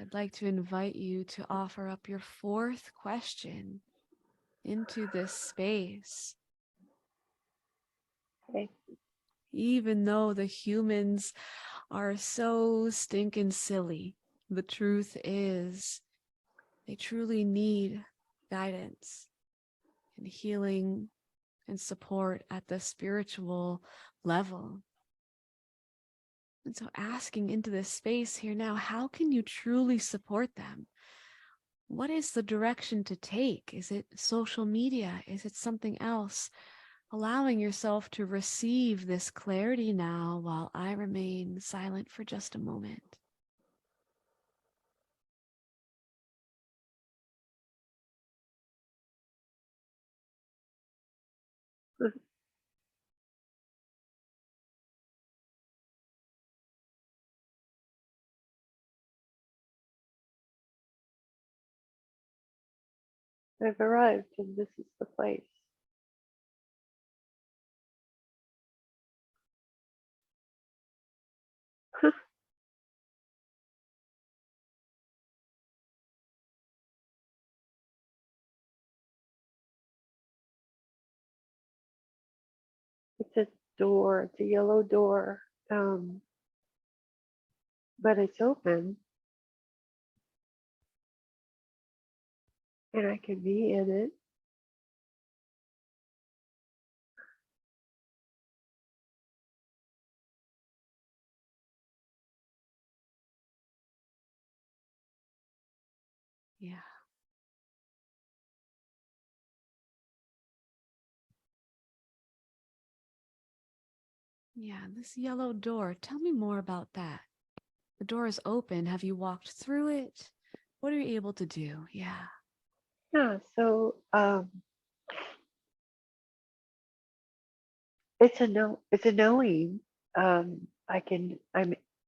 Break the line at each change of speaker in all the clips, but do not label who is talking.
I'd like to invite you to offer up your fourth question into this space.
Okay.
Even though the humans are so stinking silly, the truth is they truly need guidance and healing and support at the spiritual level. And so asking into this space here now, how can you truly support them? What is the direction to take? Is it social media? Is it something else? Allowing yourself to receive this clarity now while I remain silent for just a moment.
I've arrived and this is the place. It's a door, it's a yellow door, but it's open and I can be in it.
Yeah. Yeah, this yellow door. Tell me more about that. The door is open. Have you walked through it? What are you able to do? Yeah.
Yeah, so it's a knowing. I'm in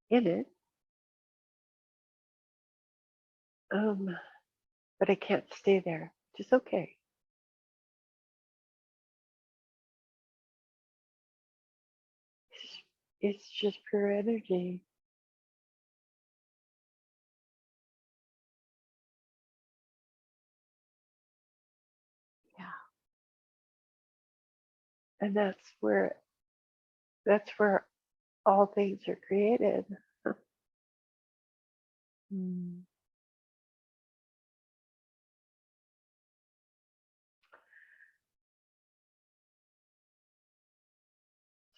it, but I can't stay there. Just okay. It's just pure energy.
Yeah.
And that's where all things are created.
Mm.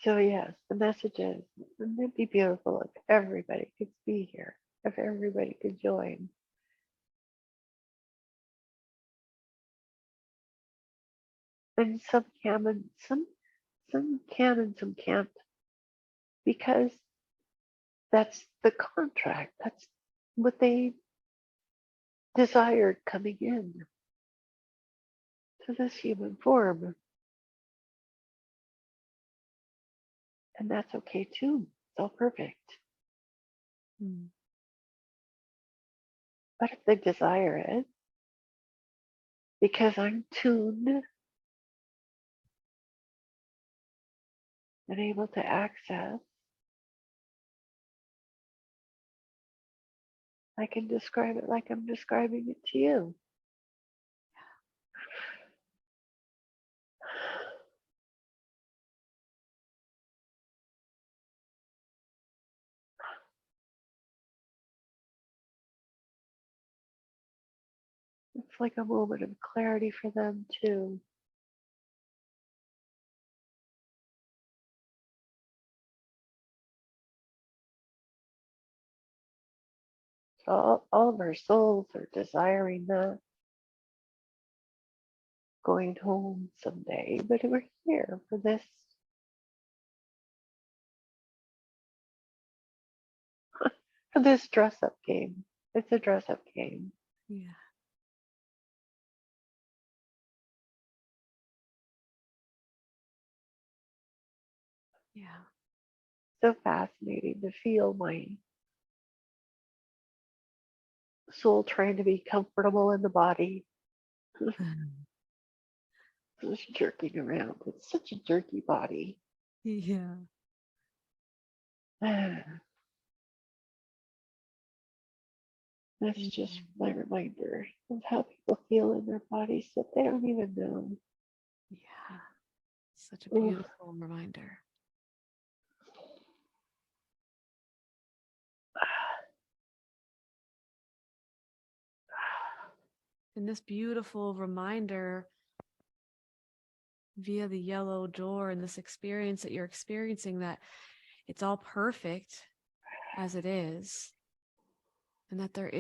So yes, the message is, wouldn't it be beautiful if everybody could be here, if everybody could join? And some can and some can and some can't, because that's the contract. That's what they desired coming in to this human form. And that's okay too. It's all perfect.
Mm.
But if they desire it, because I'm tuned and able to access, I can describe it like I'm describing it to you. It's like a moment of clarity for them too. So all of our souls are desiring that, going home someday, but we're here for this dress up game. It's a dress up game.
Yeah. Yeah.
So fascinating to feel my soul trying to be comfortable in the body, just jerking around. It's such a jerky body.
Yeah.
That's just
Mhm.
my reminder of how people feel in their bodies that they don't even know.
Yeah, such a
Oof.
beautiful reminder. And this beautiful reminder via the yellow door and this experience that you're experiencing, that it's all perfect as it is, and that there is